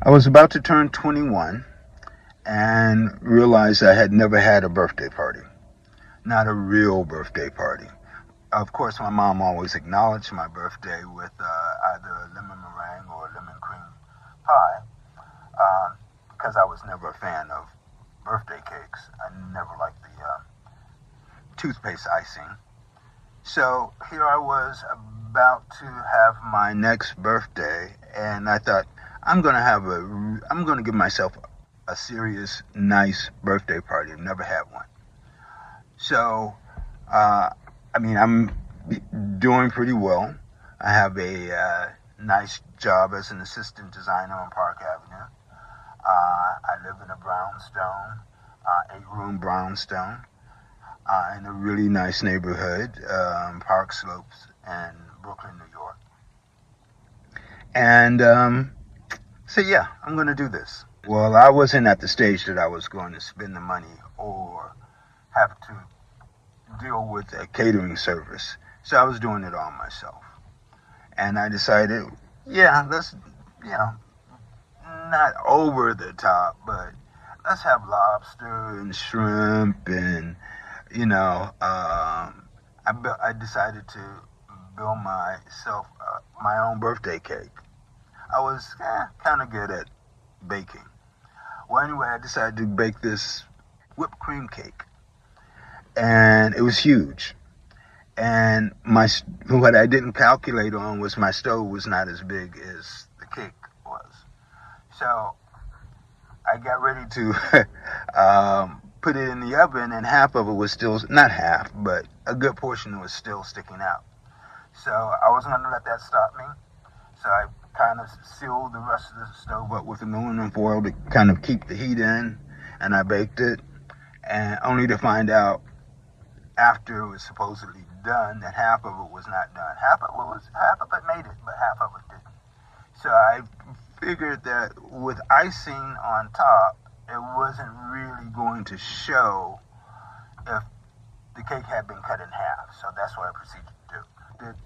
I was about to turn 21 and realized I had never had a birthday party. Not a real birthday party. Of course, my mom always acknowledged my birthday with either a lemon meringue or a lemon cream pie, because I was never a fan of birthday cakes. I never liked the toothpaste icing. So here I was about to have my next birthday, and I thought I'm gonna give myself a serious, nice birthday party. I've never had one. So, I'm doing pretty well. I have a nice job as an assistant designer on Park Avenue. I live in a brownstone, 8-room brownstone, in a really nice neighborhood, Park Slopes in Brooklyn, New York. And so, yeah, I'm going to do this. Well, I wasn't at the stage that I was going to spend the money or have to deal with a catering service. So I was doing it all myself. And I decided, let's, not over the top, but let's have lobster and shrimp and, I decided to build myself my own birthday cake. I was kind of good at baking. Well, anyway, I decided to bake this whipped cream cake, and it was huge. And what I didn't calculate on was my stove was not as big as the cake was. So I got ready to put it in the oven, and half of it was still, not half, but a good portion was still sticking out. So I wasn't going to let that stop me. So I kind of sealed the rest of the stove up with aluminum foil to kind of keep the heat in, and I baked it, and only to find out after it was supposedly done that half of it was not done. Half of it made it, but half of it didn't. So I figured that with icing on top, it wasn't really going to show if the cake had been cut in half. So that's what I proceeded to do. It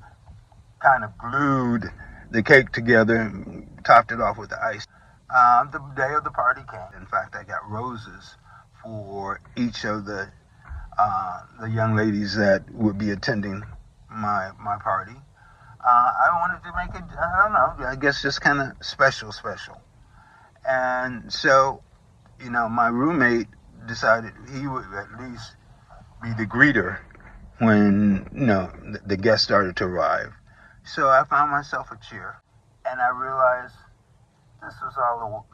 kind of glued the cake together and topped it off with the ice. The day of the party came. In fact, I got roses for each of the young ladies that would be attending my party. I wanted to make it, I don't know, I guess just kind of special. And so, my roommate decided he would at least be the greeter when, the guests started to arrive. So I found myself a chair, and I realized this was all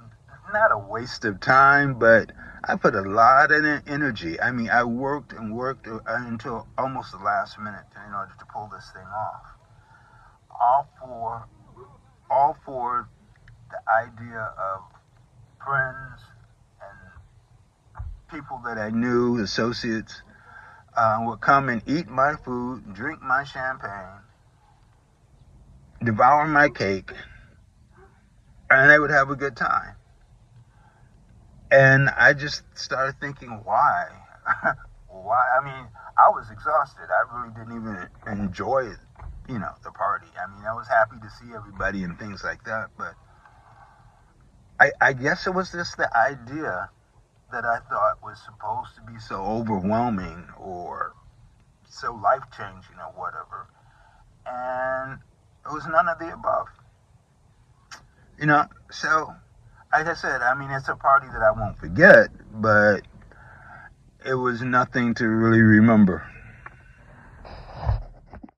not a waste of time, but I put a lot of energy. I mean, I worked and worked until almost the last minute in order to pull this thing off. All for the idea of friends and people that I knew, associates, would come and eat my food, drink my champagne, devour my cake, and they would have a good time. And I just started thinking, why? Why? I mean, I was exhausted. I really didn't even enjoy it, the party. I mean, I was happy to see everybody and things like that, but I guess it was just the idea that I thought was supposed to be so overwhelming or so life-changing or whatever. And it was none of the above. So, like I said, I mean, it's a party that I won't forget, but it was nothing to really remember.